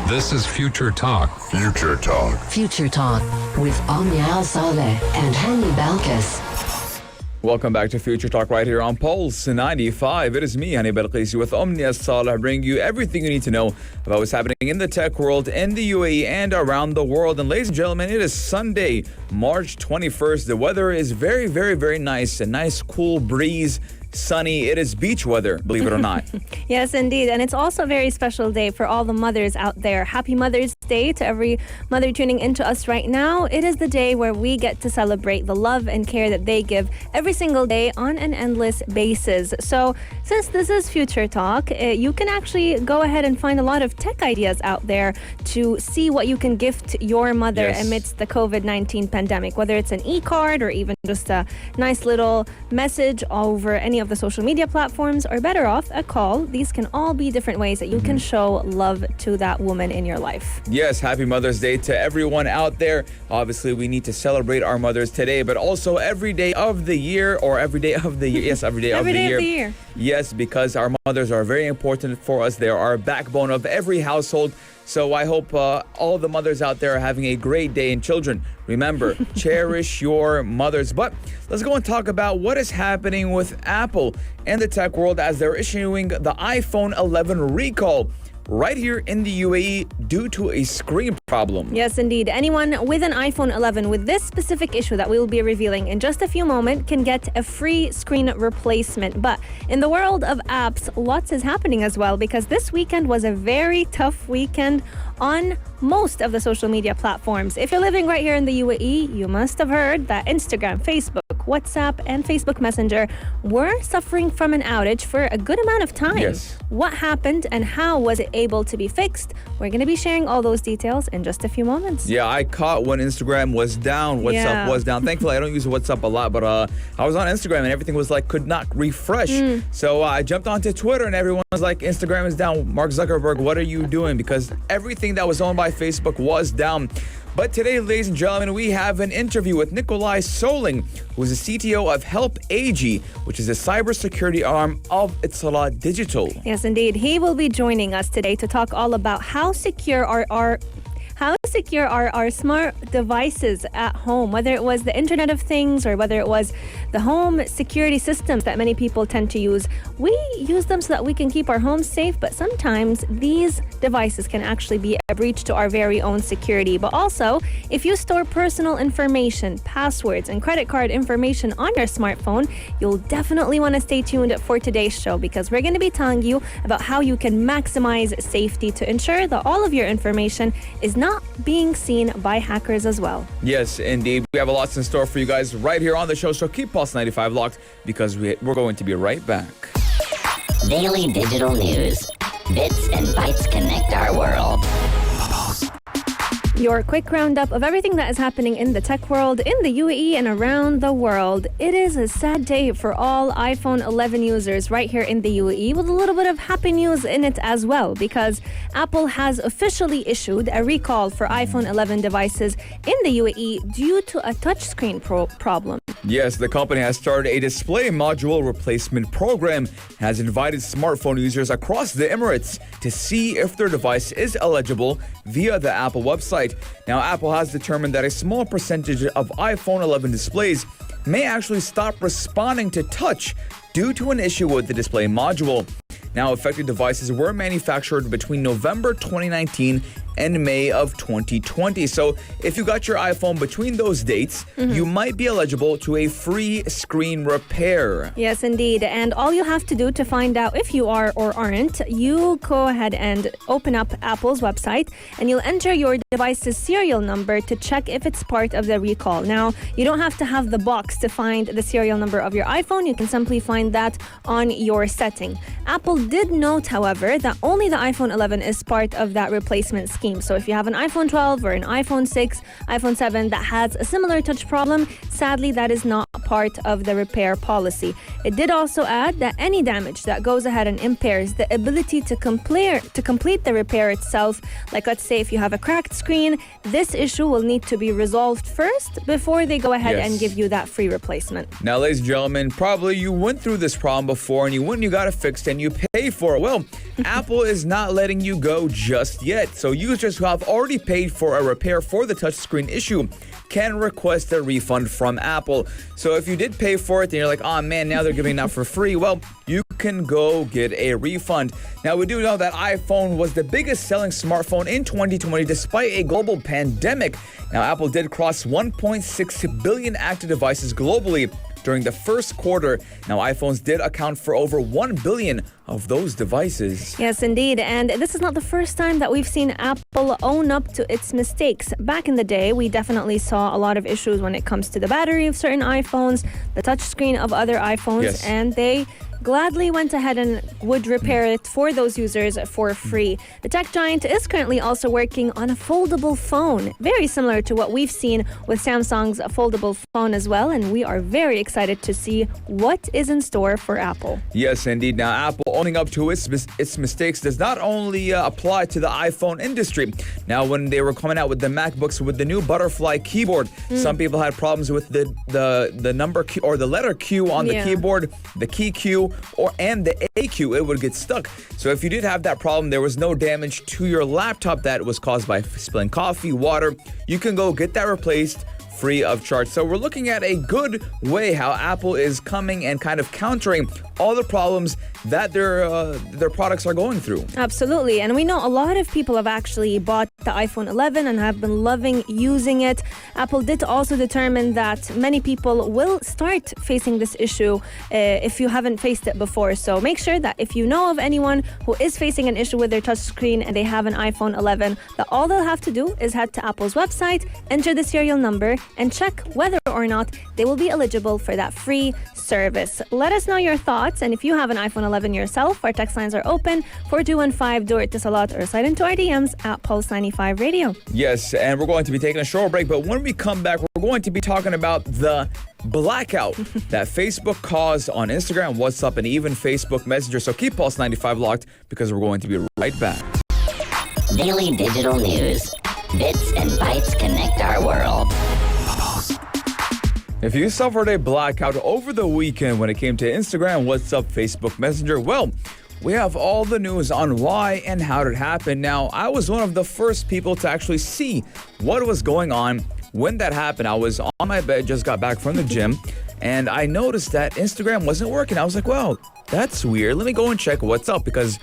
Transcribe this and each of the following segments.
This is Future Talk. Future Talk. Future Talk with Omnia Saleh and Hani Balkis. Welcome back to Future Talk right here on Pulse 95. It is me, Hani Balkis, with Omnia Saleh, bringing you everything you need to know about what's happening in the tech world, in the UAE, and around the world. And ladies and gentlemen, it is Sunday, March 21st. The weather is very, very, very nice. A nice cool breeze. Sunny. It is beach weather, believe it or not. Yes, indeed. And it's also a very special day for all the mothers out there. Happy Mother's Day to every mother tuning into us right now. It is the day where we get to celebrate the love and care that they give every single day on an endless basis. So since this is Future Talk, you can actually go ahead and find a lot of tech ideas out there to see what you can gift your mother amidst the COVID-19 pandemic, whether it's an e-card or even just a nice little message over any of the social media platforms, or better off, a call. These can all be different ways that you can show love to that woman in your life. Yes, happy Mother's Day to everyone out there. Obviously, we need to celebrate our mothers today, but also every day of the year, or every day of the year. Yes, every day, every of, day the of the year. Yes, because our mothers are very important for us. They are our backbone of every household. So I hope all the mothers out there are having a great day. And children, remember, cherish your mothers. But let's go and talk about what is happening with Apple and the tech world as they're issuing the iPhone 11 recall right here in the UAE due to a screen problem. Yes, indeed. Anyone with an iPhone 11 with this specific issue that we will be revealing in just a few moments can get a free screen replacement. But in the world of apps, lots is happening as well, because this weekend was a very tough weekend on most of the social media platforms. If you're living right here in the UAE, you must have heard that Instagram, Facebook, WhatsApp, and Facebook Messenger were suffering from an outage for a good amount of time. Yes. What happened and how was it able to be fixed? We're going to be sharing all those details in just a few moments. Yeah, I caught when Instagram was down, WhatsApp was down. Thankfully, I don't use WhatsApp a lot, but I was on Instagram and everything was like, could not refresh. So I jumped onto Twitter and everyone was like, Instagram is down. Mark Zuckerberg, what are you doing? Because everything that was owned by Facebook was down. But today, ladies and gentlemen, we have an interview with Nicolai who is the CTO of Help AG, which is a cybersecurity arm of Etisalat Digital. Yes, indeed. He will be joining us today to talk all about how secure are our smart devices at home, whether it was the Internet of Things or whether it was the home security systems that many people tend to use. We use them so that we can keep our homes safe, but sometimes these devices can actually be a breach to our very own security. But also, if you store personal information, passwords, and credit card information on your smartphone, you'll definitely want to stay tuned for today's show, because we're going to be telling you about how you can maximize safety to ensure that all of your information is not being seen by hackers as well. Yes, indeed. We have a lot in store for you guys right here on the show, so keep Pulse 95 locked, because we're going to be right back. Daily digital news. Bits and bytes connect our world. Your quick roundup of everything that is happening in the tech world, in the UAE, and around the world. It is a sad day for all iPhone 11 users right here in the UAE, with a little bit of happy news in it as well, because Apple has officially issued a recall for iPhone 11 devices in the UAE due to a touchscreen problem. Yes, the company has started a display module replacement program, has invited smartphone users across the Emirates to see if their device is eligible via the Apple website. Now, Apple has determined that a small percentage of iPhone 11 displays may actually stop responding to touch due to an issue with the display module. Now, affected devices were manufactured between November 2019 and May of 2020. So if you got your iPhone between those dates, you might be eligible to a free screen repair. Yes, indeed. And all you have to do to find out if you are or aren't, you go ahead and open up Apple's website and you'll enter your device's serial number to check if it's part of the recall. Now, you don't have to have the box to find the serial number of your iPhone. You can simply find that on your setting. Apple did note, however, that only the iPhone 11 is part of that replacement scheme. So if you have an iPhone 12 or an iPhone 6, iPhone 7 that has a similar touch problem, sadly that is not part of the repair policy. It did also add that any damage that goes ahead and impairs the ability to complete the repair itself, like let's say if you have a cracked screen, this issue will need to be resolved first before they go ahead and give you that free replacement. Now, ladies and gentlemen, probably you went through this problem before and you got it fixed and you pay for it. Well, Apple is not letting you go just yet. So users who have already paid for a repair for the touchscreen issue can request a refund from Apple. So if you did pay for it and you're like, oh man, now they're giving it out for free, well, you can go get a refund. Now, we do know that iPhone was the biggest selling smartphone in 2020 despite a global pandemic. Now, Apple did cross 1.6 billion active devices globally during the first quarter. Now, iPhones did account for over 1 billion of those devices. Yes, indeed. And this is not the first time that we've seen Apple own up to its mistakes. Back in the day, we definitely saw a lot of issues when it comes to the battery of certain iPhones, the touchscreen of other iPhones, and they gladly went ahead and would repair it for those users for free. The tech giant is currently also working on a foldable phone, very similar to what we've seen with Samsung's foldable phone as well, and we are very excited to see what is in store for Apple. Yes, indeed. Now, Apple owning up to its mistakes does not only apply to the iPhone industry. Now, when they were coming out with the MacBooks with the new butterfly keyboard, some people had problems with the number Q or the letter Q on the keyboard, the key Q, and the AQ. It would get stuck. So if you did have that problem, there was no damage to your laptop that was caused by spilling coffee, water. You can go get that replaced free of charge. So we're looking at a good way how Apple is coming and kind of countering all the problems that their products are going through. Absolutely. And we know a lot of people have actually bought the iPhone 11 and have been loving using it. Apple did also determine that many people will start facing this issue if you haven't faced it before. So make sure that if you know of anyone who is facing an issue with their touchscreen and they have an iPhone 11, that all they'll have to do is head to Apple's website, enter the serial number, and check whether or not they will be eligible for that free service. Let us know your thoughts, and if you have an iPhone 11 yourself, our text lines are open, 4215, do it to Salat, or slide into our DMs at Pulse 95 Radio. Yes, and we're going to be taking a short break, but when we come back, we're going to be talking about the blackout that Facebook caused on Instagram, WhatsApp, and even Facebook Messenger. So keep Pulse 95 locked because we're going to be right back. Daily digital news. Bits and bytes connect our world. If you suffered a blackout over the weekend when it came to Instagram, WhatsApp, Facebook Messenger, well, we have all the news on why and how it happened. Now, I was one of the first people to actually see what was going on when that happened. I was on my bed, just got back from the gym, and I noticed that Instagram wasn't working. I was like, well, that's weird. Let me go and check what's up, because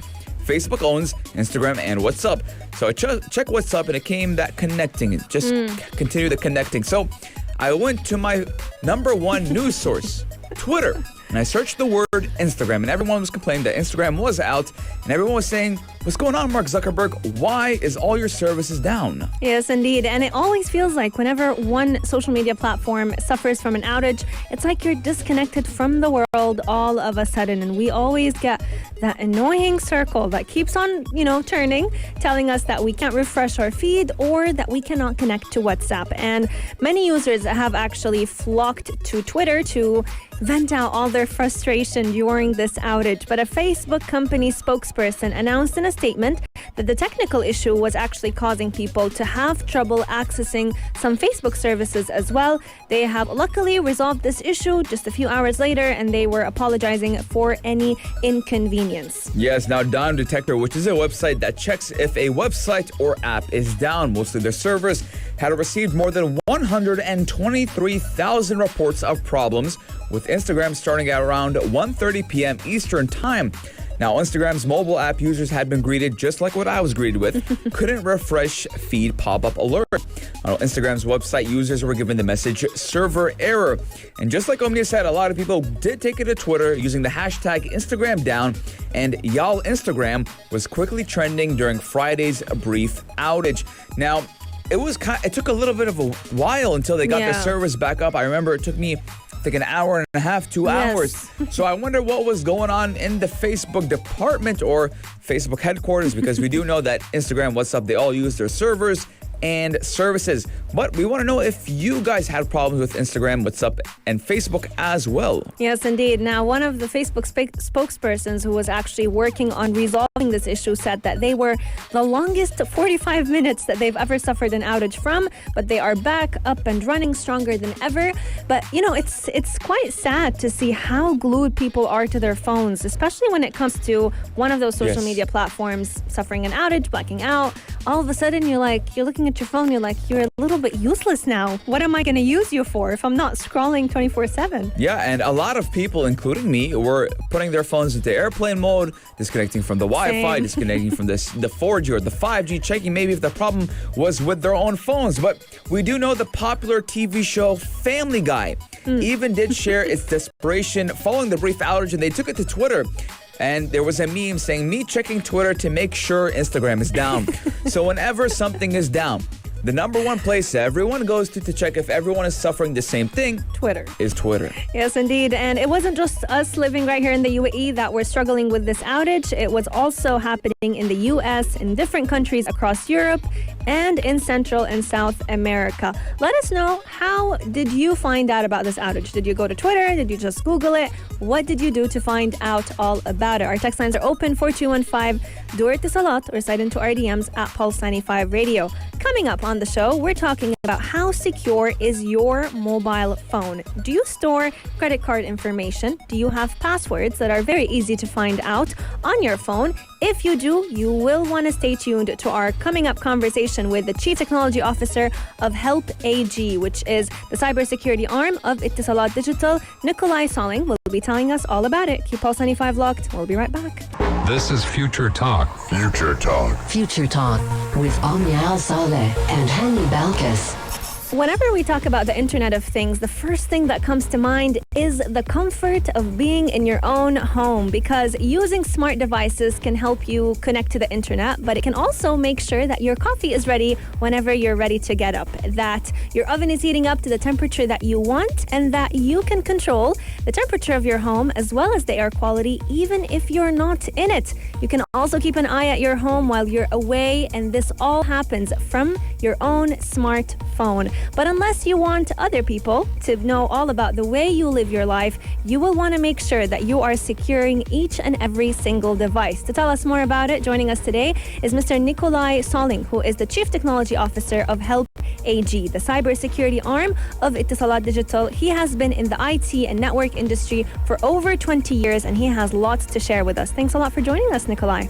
Facebook owns Instagram and WhatsApp. So I checked WhatsApp, and it came that connecting. Just continue the connecting. So I went to my number one news source, Twitter, and I searched the word Instagram, and everyone was complaining that Instagram was out, and everyone was saying, what's going on, Mark Zuckerberg? Why is all your services down? Yes, indeed. And it always feels like whenever one social media platform suffers from an outage, it's like you're disconnected from the world all of a sudden. And we always get that annoying circle that keeps on, turning, telling us that we can't refresh our feed or that we cannot connect to WhatsApp. And many users have actually flocked to Twitter to vent out all their frustration during this outage. But a Facebook company spokesperson announced in a statement that the technical issue was actually causing people to have trouble accessing some Facebook services as well. They have luckily resolved this issue just a few hours later, and they were apologizing for any inconvenience. Yes, now Down Detector, which is a website that checks if a website or app is down, mostly their servers, had received more than 123,000 reports of problems, with Instagram starting at around 1:30 p.m. Eastern Time. Now, Instagram's mobile app users had been greeted just like what I was greeted with. Couldn't refresh feed pop-up alert. On Instagram's website, users were given the message server error. And just like Omnia said, a lot of people did take it to Twitter using the hashtag Instagram down, and y'all Instagram was quickly trending during Friday's brief outage. Now, it took a little bit of a while until they got the servers back up. I remember it took me like an hour and a half, 2 hours. So I wonder what was going on in the Facebook department or Facebook headquarters, because we do know that Instagram, WhatsApp, they all use their servers and services. But we want to know if you guys had problems with Instagram, WhatsApp, and Facebook as well. Yes, indeed. Now, one of the Facebook spokespersons who was actually working on resolving this issue said that they were the longest 45 minutes that they've ever suffered an outage from, but they are back up and running stronger than ever. But, it's quite sad to see how glued people are to their phones, especially when it comes to one of those social media platforms suffering an outage, blacking out. All of a sudden, you're looking at your phone, you're a little bit useless now. What am I going to use you for if I'm not scrolling 24/7? Yeah, and a lot of people, including me, were putting their phones into airplane mode, disconnecting from the Wi-Fi, disconnecting from the 4G or the 5G, checking maybe if the problem was with their own phones. But we do know the popular TV show Family Guy even did share its desperation following the brief outage, and they took it to Twitter. And there was a meme saying, me checking Twitter to make sure Instagram is down. So whenever something is down, the number one place everyone goes to check if everyone is suffering the same thing, Twitter. Is Twitter. Yes, indeed. And it wasn't just us living right here in the UAE that were struggling with this outage. It was also happening in the US, in different countries across Europe, and in Central and South America. Let us know, how did you find out about this outage? Did you go to Twitter? Did you just Google it? What did you do to find out all about it? Our text lines are open, 4215, Dur Salat, or slide into our DMs at Pulse 95 Radio. Coming up on the show, we're talking about how secure is your mobile phone. Do you store credit card information? Do you have passwords that are very easy to find out on your phone? If you do, you will want to stay tuned to our coming up conversation with the Chief Technology Officer of Help AG, which is the cybersecurity arm of Etisalat Digital. Nicolai Soling will be telling us all about it. Keep Pulse 95 locked. We'll be right back. This is Future Talk. Future Talk. Future Talk with Omnia Al Saleh and Hani Balkis. Whenever we talk about the Internet of Things, the first thing that comes to mind is the comfort of being in your own home, because using smart devices can help you connect to the Internet, but it can also make sure that your coffee is ready whenever you're ready to get up, that your oven is heating up to the temperature that you want, and that you can control the temperature of your home as well as the air quality even if you're not in it. You can also keep an eye at your home while you're away, and this all happens from your own smartphone. But unless you want other people to know all about the way you live your life, you will want to make sure that you are securing each and every single device. To tell us more about it, joining us today is Mr. Nicolai Soling, who is the Chief Technology Officer of Help AG, the cybersecurity arm of Etisalat Digital. He has been in the IT and network industry for over 20 years, and he has lots to share with us. Thanks a lot for joining us, Nicolai.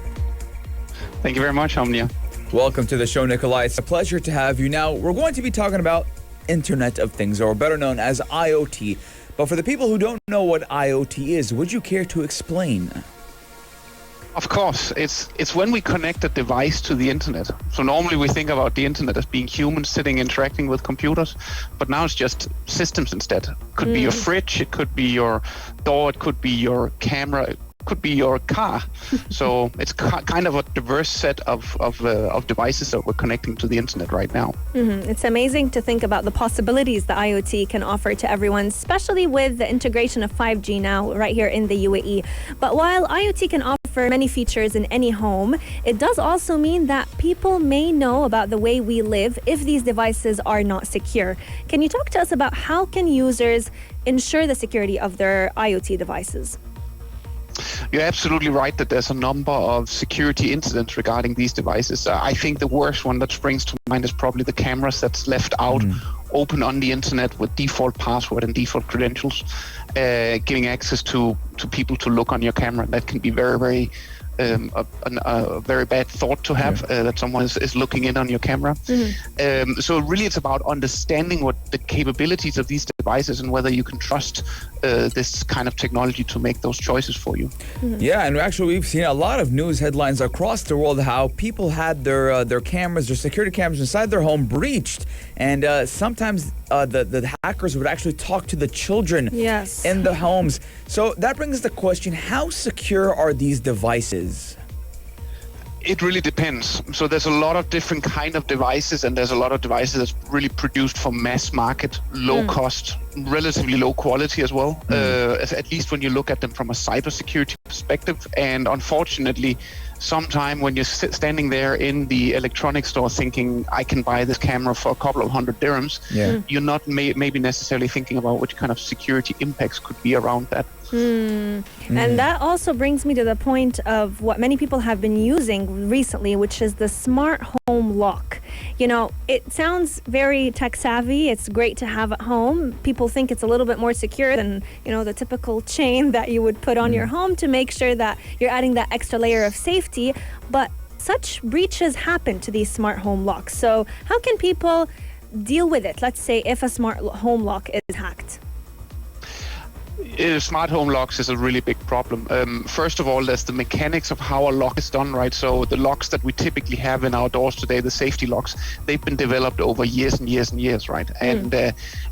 Thank you very much, Omnia. Welcome to the show, Nicolai. It's a pleasure to have you. Now, we're going to be talking about Internet of Things, or better known as IoT. But for the people who don't know what IoT is, would you care to explain? Of course, it's when we connect a device to the internet. So normally we think about the internet as being humans sitting interacting with computers, but now it's just systems instead. It could be your fridge, it could be your door, it could be your camera, it could be your car. So it's kind of a diverse set of devices that we're connecting to the internet right now. It's amazing to think about the possibilities that IoT can offer to everyone, especially with the integration of 5G now right here in the UAE. But while IoT can offer many features in any home, it does also mean that people may know about the way we live if these devices are not secure. Can you talk to us about how can users ensure the security of their IoT devices? You're absolutely right that there's a number of security incidents regarding these devices. I think the worst one that springs to mind is probably the cameras that's left out open on the internet with default password and default credentials, giving access to people to look on your camera. That can be very, very a very bad thought to have, that someone is looking in on your camera. So really it's about understanding what the capabilities of these devices and whether you can trust this kind of technology to make those choices for you. Yeah, and actually we've seen a lot of news headlines across the world how people had their cameras, their security cameras inside their home breached, and sometimes the hackers would actually talk to the children in the homes. So that brings the question, how secure are these devices? It really depends. So there's a lot of different kind of devices, and there's a lot of devices that's really produced for mass market, low cost, relatively low quality as well, at least when you look at them from a cybersecurity perspective. And unfortunately, sometime when you're standing there in the electronics store thinking, I can buy this camera for a couple of hundred dirhams, you're not maybe necessarily thinking about which kind of security impacts could be around that. And that also brings me to the point of what many people have been using recently, which is the smart home lock. You know, it sounds very tech savvy. It's great to have at home. People think it's a little bit more secure than, you know, the typical chain that you would put on your home to make sure that you're adding that extra layer of safety. But such breaches happen to these smart home locks. So how can people deal with it? Let's say if a smart home lock is hacked. Smart home locks is a really big problem. First of all, there's the mechanics of how a lock is done, right? So the locks that we typically have in our doors today, the safety locks, they've been developed over years and years and years, right? And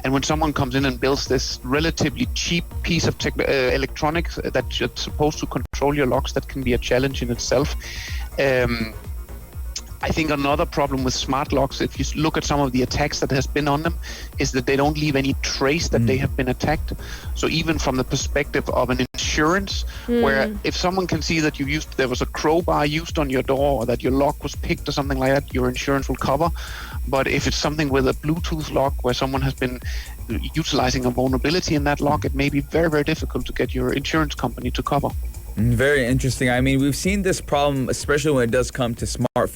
when someone comes in and builds this relatively cheap piece of electronics that's supposed to control your locks, that can be a challenge in itself. I think another problem with smart locks, if you look at some of the attacks that has been on them, is that they don't leave any trace that they have been attacked. So even from the perspective of an insurance, where if someone can see that there was a crowbar used on your door, or that your lock was picked or something like that, your insurance will cover. But if it's something with a Bluetooth lock where someone has been utilizing a vulnerability in that lock, it may be very, very difficult to get your insurance company to cover. Very interesting. I mean, we've seen this problem, especially when it does come to smart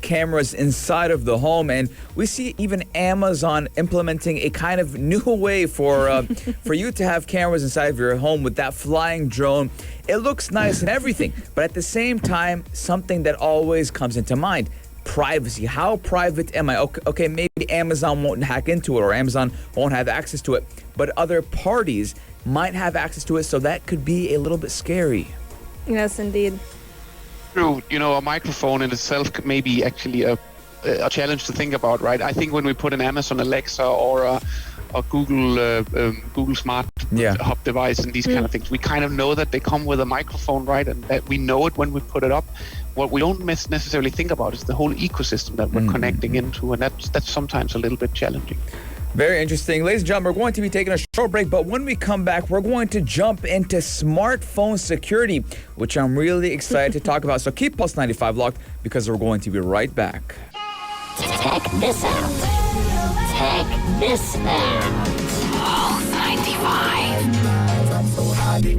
cameras inside of the home. And we see even Amazon implementing a kind of new way for you to have cameras inside of your home with that flying drone. It looks nice and everything, but at the same time, something that always comes into mind: privacy. How private am I? Okay, maybe Amazon won't hack into it, or Amazon won't have access to it, but other parties might have access to it, so that could be a little bit scary. Yes, indeed. True. You know, a microphone in itself may be actually a challenge to think about, right? I think when we put an Amazon Alexa or a Google Smart Hub device and these kind of things, we kind of know that they come with a microphone, right? And that we know it when we put it up. What we don't necessarily think about is the whole ecosystem that we're connecting into, and that's sometimes a little bit challenging. Very interesting. Ladies and gentlemen, we're going to be taking a short break, but when we come back, we're going to jump into smartphone security, which I'm really excited to talk about. So keep Pulse 95 locked, because we're going to be right back. Check this out. Check this out. Pulse 95.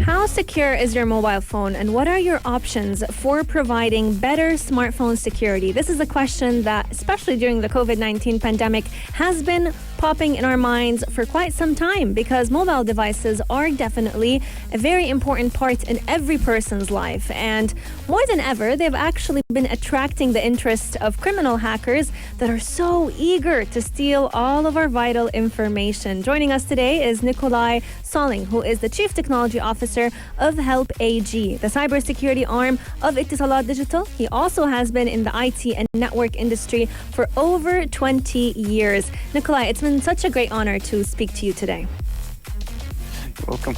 How secure is your mobile phone, and what are your options for providing better smartphone security? This is a question that, especially during the COVID-19 pandemic, has been popping in our minds for quite some time, because mobile devices are definitely a very important part in every person's life. And more than ever, they've actually been attracting the interest of criminal hackers that are so eager to steal all of our vital information. Joining us today is Nicolai, who is the Chief Technology Officer of Help AG, the cybersecurity arm of Etisalat Digital. He also has been in the IT and network industry for over 20 years. Nicolai, it's been such a great honor to speak to you today. You're welcome.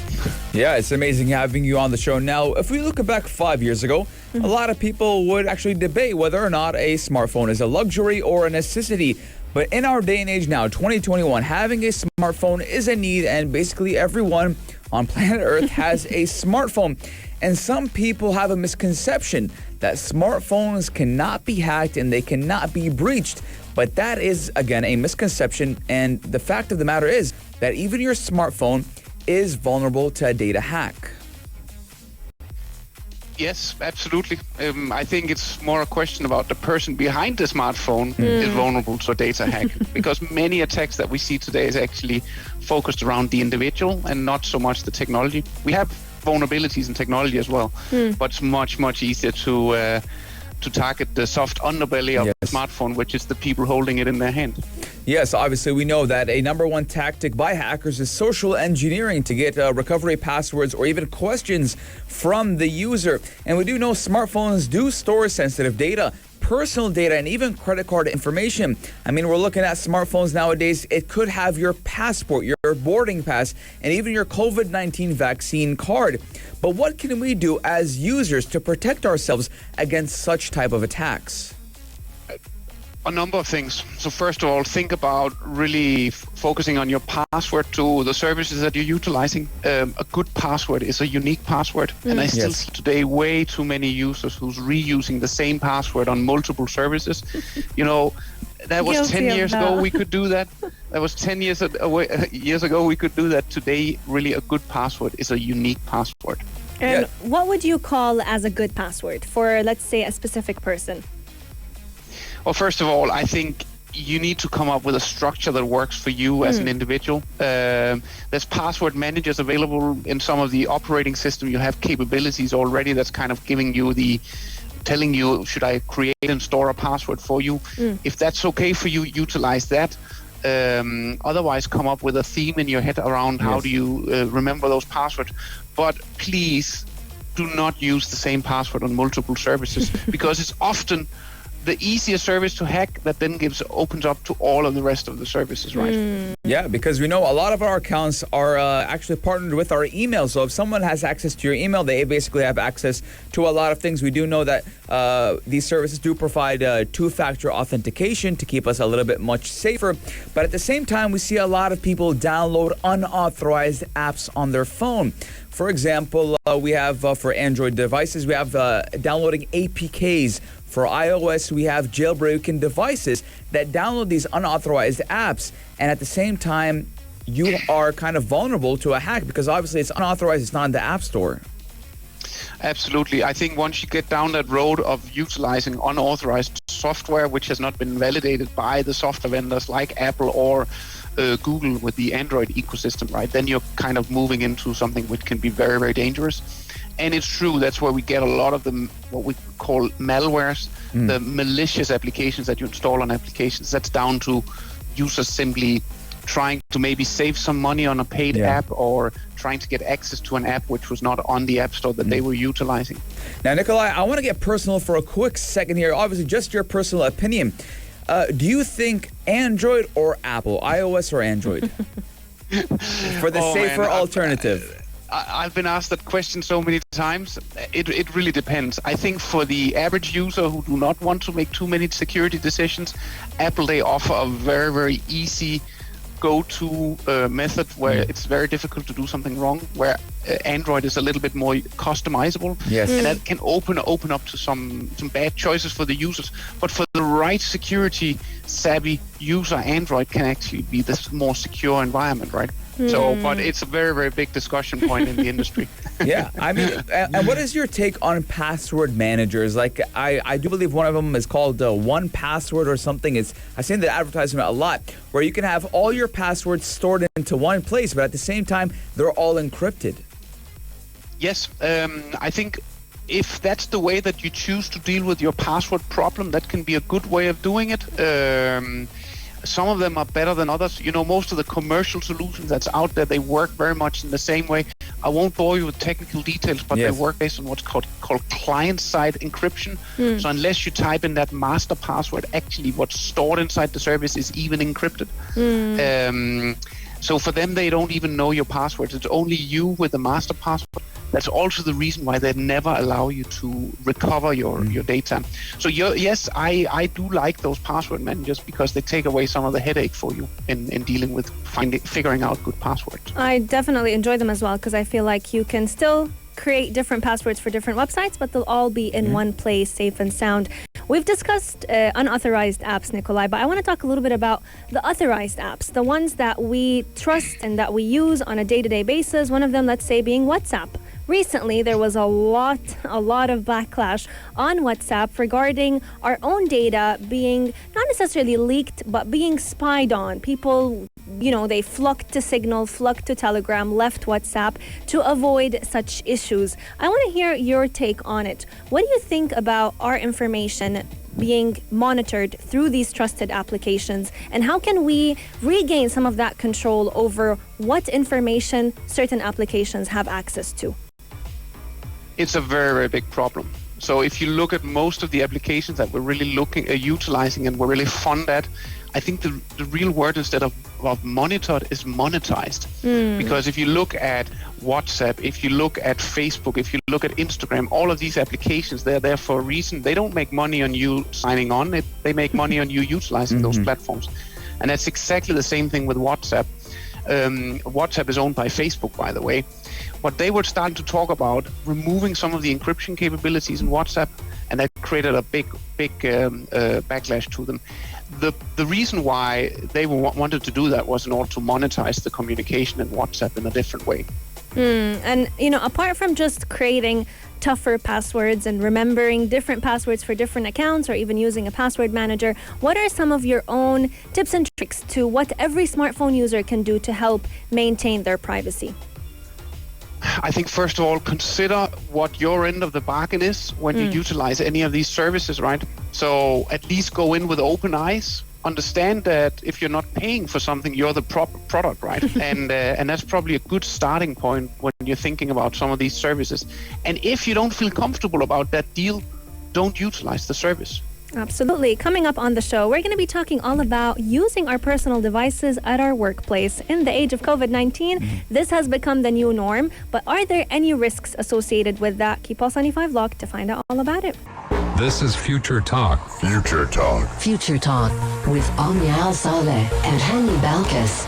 Yeah, it's amazing having you on the show. Now, if we look back 5 years ago, a lot of people would actually debate whether or not a smartphone is a luxury or a necessity. But in our day and age now, 2021, having a smartphone is a need, and basically everyone on planet Earth has a smartphone. And some people have a misconception that smartphones cannot be hacked and they cannot be breached. But that is, again, a misconception. And the fact of the matter is that even your smartphone is vulnerable to a data hack. Yes, absolutely. I think it's more a question about the person behind the smartphone is vulnerable to a data hack, because many attacks that we see today is actually focused around the individual and not so much the technology. We have vulnerabilities in technology as well, but it's much, much easier to target the soft underbelly of the smartphone, which is the people holding it in their hand. Yes, obviously we know that a number one tactic by hackers is social engineering to get recovery passwords or even questions from the user. And we do know smartphones do store sensitive data, personal data, and even credit card information. I mean, we're looking at smartphones nowadays. It could have your passport, your boarding pass, and even your COVID-19 vaccine card. But what can we do as users to protect ourselves against such type of attacks? A number of things. So first of all, think about really focusing on your password to the services that you're utilizing. A good password is a unique password. And I still see today way too many users who's reusing the same password on multiple services. That was 10 years ago we could do that. That was 10 years ago we could do that. Today, really a good password is a unique password. And what would you call as a good password for, let's say, a specific person? Well, first of all, I think you need to come up with a structure that works for you as an individual. There's password managers available in some of the operating system. You have capabilities already that's kind of telling you, should I create and store a password for you? If that's okay for you, utilize that. Otherwise, come up with a theme in your head around how do you remember those passwords. But please do not use the same password on multiple services because it's often the easiest service to hack that then opens up to all of the rest of the services, right? Yeah, because we know a lot of our accounts are actually partnered with our email. So if someone has access to your email, they basically have access to a lot of things. We do know that these services do provide two-factor authentication to keep us a little bit much safer. But at the same time, we see a lot of people download unauthorized apps on their phone. For example, we have for Android devices, we have downloading APKs. For iOS, we have jailbroken devices that download these unauthorized apps, and at the same time, you are kind of vulnerable to a hack because obviously it's unauthorized, it's not in the App Store. Absolutely. I think once you get down that road of utilizing unauthorized software, which has not been validated by the software vendors like Apple or Google with the Android ecosystem, right, then you're kind of moving into something which can be very, very dangerous. And it's true, that's where we get a lot of the, what we call malwares, the malicious applications that you install on applications. That's down to users simply trying to maybe save some money on a paid app or trying to get access to an app which was not on the App Store that they were utilizing. Now, Nicolai, I want to get personal for a quick second here. Obviously, just your personal opinion. Do you think Android or Apple, iOS or Android? For the safer alternative. I've been asked that question so many times. It really depends. I think for the average user who do not want to make too many security decisions, Apple, they offer a very, very easy go-to method where it's very difficult to do something wrong, where Android is a little bit more customizable. Yes. And that can open up to some bad choices for the users. But for the right security savvy user, Android can actually be this more secure environment, right? So, but it's a very, very big discussion point in the industry. Yeah, I mean, and what is your take on password managers? Like, I do believe one of them is called One Password or something. I've seen the advertisement a lot, where you can have all your passwords stored into one place, but at the same time, they're all encrypted. Yes, I think if that's the way that you choose to deal with your password problem, that can be a good way of doing it. Some of them are better than others. You know, most of the commercial solutions that's out there, they work very much in the same way. I won't bore you with technical details, but they work based on what's called client-side encryption. So unless you type in that master password, actually what's stored inside the service is even encrypted. So for them, they don't even know your passwords. It's only you with the master password. That's also the reason why they never allow you to recover your data. So yes, I do like those password managers because they take away some of the headache for you in dealing with figuring out good passwords. I definitely enjoy them as well because I feel like you can still create different passwords for different websites, but they'll all be in one place, safe and sound. We've discussed unauthorized apps, Nicolai, but I want to talk a little bit about the authorized apps, the ones that we trust and that we use on a day-to-day basis. One of them, let's say, being WhatsApp. Recently, there was a lot of backlash on WhatsApp regarding our own data being not necessarily leaked, but being spied on. People, they flocked to Signal, flocked to Telegram, left WhatsApp to avoid such issues. I want to hear your take on it. What do you think about our information being monitored through these trusted applications, and how can we regain some of that control over what information certain applications have access to? It's a very, very big problem. So if you look at most of the applications that we're really utilizing and we're really fond at, I think the real word instead of monitored is monetized. Because if you look at WhatsApp, if you look at Facebook, if you look at Instagram, all of these applications, they're there for a reason. They don't make money on you signing on. They make money on you utilizing those platforms. And that's exactly the same thing with WhatsApp. WhatsApp is owned by Facebook, by the way. What they were starting to talk about, removing some of the encryption capabilities in WhatsApp, and that created a big backlash to them. The reason why they wanted to do that was in order to monetize the communication in WhatsApp in a different way. And, apart from just creating tougher passwords and remembering different passwords for different accounts or even using a password manager, what are some of your own tips and tricks to what every smartphone user can do to help maintain their privacy? I think, first of all, consider what your end of the bargain is when you utilize any of these services, right? So at least go in with open eyes. Understand that if you're not paying for something, you're the proper product, right? and that's probably a good starting point when you're thinking about some of these services. And if you don't feel comfortable about that deal, don't utilize the service. Absolutely. Coming up on the show, we're going to be talking all about using our personal devices at our workplace. In the age of COVID-19, this has become the new norm. But are there any risks associated with that? Keep Pulse 95 locked to find out all about it. This is Future Talk. Future Talk with Omnia Al Saleh and Hani Balkis.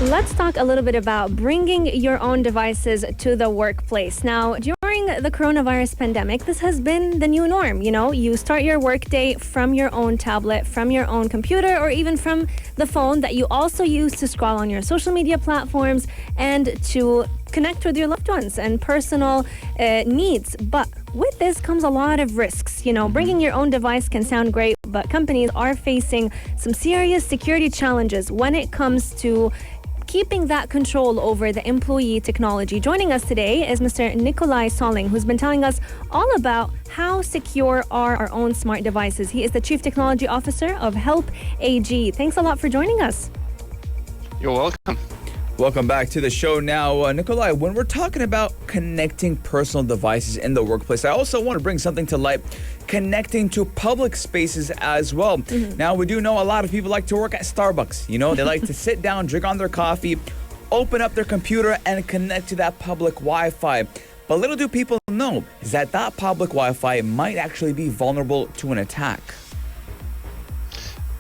Let's talk a little bit about bringing your own devices to the workplace. Now, during the coronavirus pandemic, this has been the new norm. You start your workday from your own tablet, from your own computer, or even from the phone that you also use to scroll on your social media platforms and to connect with your loved ones and personal needs. But with this comes a lot of risks. Bringing your own device can sound great, but companies are facing some serious security challenges when it comes to keeping that control over the employee technology. Joining us today is Mr. Nicolai, who's been telling us all about how secure are our own smart devices. He is the Chief Technology Officer of Help AG. Thanks a lot for joining us. You're welcome. Welcome back to the show. Now, Nicolai, when we're talking about connecting personal devices in the workplace, I also want to bring something to light, connecting to public spaces as well. Now, we do know a lot of people like to work at Starbucks. They like to sit down, drink on their coffee, open up their computer, and connect to that public Wi-Fi. But little do people know is that public Wi-Fi might actually be vulnerable to an attack.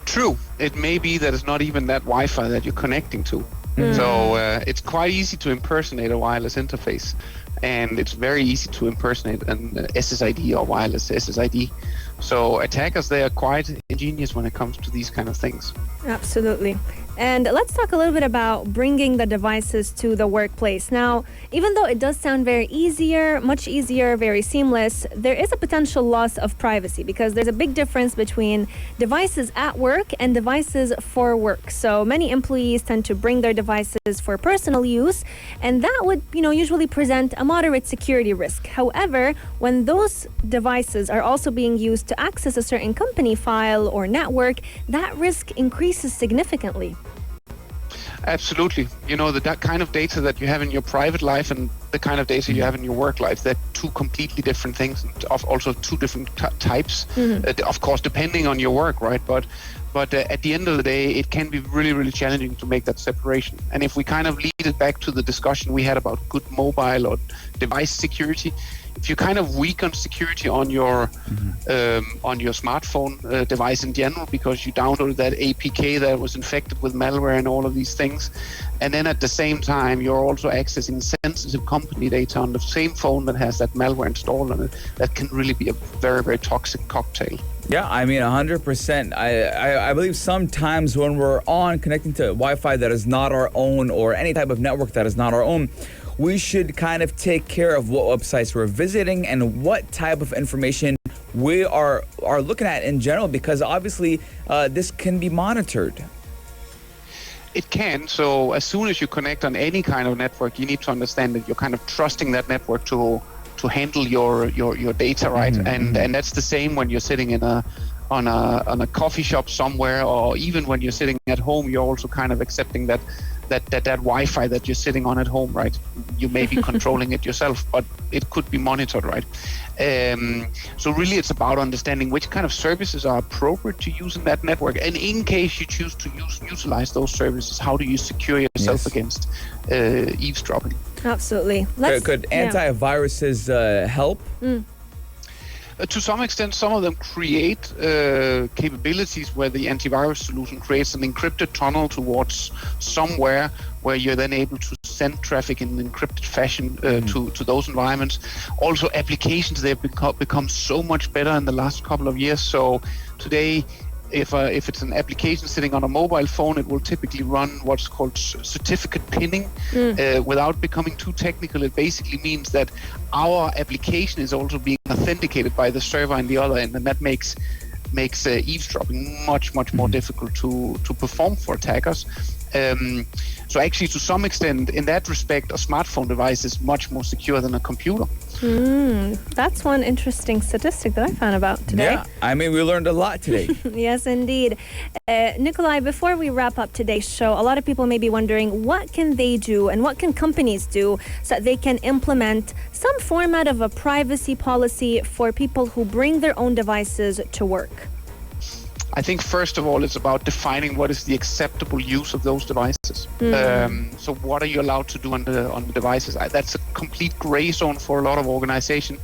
True. It may be that it's not even that Wi-Fi that you're connecting to. So it's quite easy to impersonate a wireless interface, and it's very easy to impersonate an SSID or wireless SSID. So attackers, they are quite ingenious when it comes to these kind of things. Absolutely. And let's talk a little bit about bringing the devices to the workplace. Now, even though it does sound much easier, very seamless, there is a potential loss of privacy because there's a big difference between devices at work and devices for work. So many employees tend to bring their devices for personal use, and that would, usually present a moderate security risk. However, when those devices are also being used to access a certain company file or network, that risk increases significantly. Absolutely. That kind of data that you have in your private life and the kind of data you have in your work life, they're two completely different things, and also two different types, of course, depending on your work, right? But at the end of the day, it can be really, really challenging to make that separation. And if we kind of lead it back to the discussion we had about good mobile or device security, if you kind of weaken security on your smartphone device in general because you downloaded that APK that was infected with malware and all of these things, and then at the same time you're also accessing sensitive company data on the same phone that has that malware installed on it, that can really be a very, very toxic cocktail. Yeah, 100%. I believe sometimes when we're connecting to Wi-Fi that is not our own or any type of network that is not our own, we should kind of take care of what websites we're visiting and what type of information we are looking at in general, because obviously this can be monitored. It can. So as soon as you connect on any kind of network, you need to understand that you're kind of trusting that network to handle your data, right? And that's the same when you're sitting on a coffee shop somewhere, or even when you're sitting at home, you're also kind of accepting that that Wi-Fi that you're sitting on at home, right? You may be controlling it yourself, but it could be monitored, right? So really it's about understanding which kind of services are appropriate to use in that network. And in case you choose to utilize those services, how do you secure yourself against eavesdropping? Absolutely. Could antiviruses help? To some extent, some of them create capabilities where the antivirus solution creates an encrypted tunnel towards somewhere where you're then able to send traffic in an encrypted fashion to those environments. Also, applications, they've become so much better in the last couple of years. So today, if it's an application sitting on a mobile phone, it will typically run what's called certificate pinning. Without becoming too technical, it basically means that our application is also being authenticated by the server in the other end, and that makes eavesdropping much more difficult to perform for attackers. So actually, to some extent, in that respect, a smartphone device is much more secure than a computer. That's one interesting statistic that I found about today. Yeah, I mean, we learned a lot today. Yes, indeed. Nicolai, before we wrap up today's show, a lot of people may be wondering, what can they do and what can companies do so that they can implement some format of a privacy policy for people who bring their own devices to work? I think first of all, it's about defining what is the acceptable use of those devices. So what are you allowed to do on the devices? That's a complete gray zone for a lot of organizations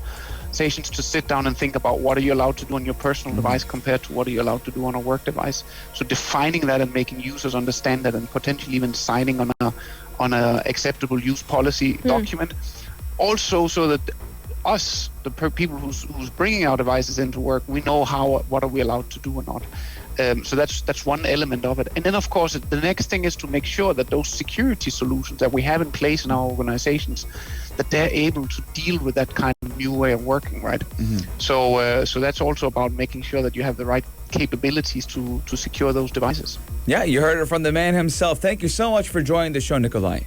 to sit down and think about what are you allowed to do on your personal device compared to what are you allowed to do on a work device. So defining that and making users understand that, and potentially even signing on a acceptable use policy document. Also, so that us, the people who's bringing our devices into work, we know what are we allowed to do or not. So that's one element of it. And then, of course, the next thing is to make sure that those security solutions that we have in place in our organizations, that they're able to deal with that kind of new way of working, right? So that's also about making sure that you have the right capabilities to secure those devices. Yeah, you heard it from the man himself. Thank you so much for joining the show, Nicolai.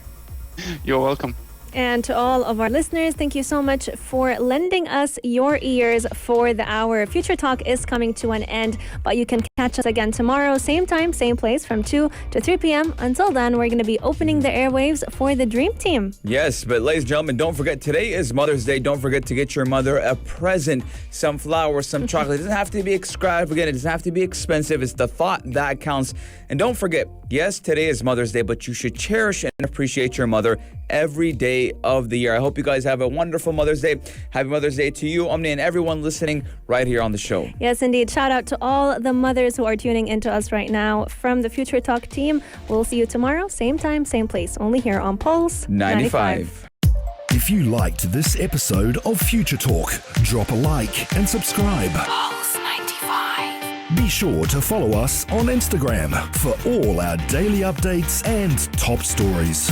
You're welcome. And to all of our listeners, thank you so much for lending us your ears for the hour. Future Talk is coming to an end, but you can catch us again tomorrow, same time, same place, from 2 to 3 p.m. Until then, we're going to be opening the airwaves for the Dream Team. Yes, but ladies and gentlemen, don't forget, today is Mother's Day. Don't forget to get your mother a present, some flowers, some chocolate. It doesn't have to be extravagant. It doesn't have to be expensive. It's the thought that counts. And don't forget, yes, today is Mother's Day, but you should cherish and appreciate your mother every day of the year. I hope you guys have a wonderful Mother's Day. Happy Mother's Day to you, Omni, and everyone listening right here on the show. Yes, indeed. Shout out to all the mothers who are tuning into us right now from the Future Talk team. We'll see you tomorrow, same time, same place, only here on Pulse 95. If you liked this episode of Future Talk, drop a like and subscribe. Pulse 95. Be sure to follow us on Instagram for all our daily updates and top stories.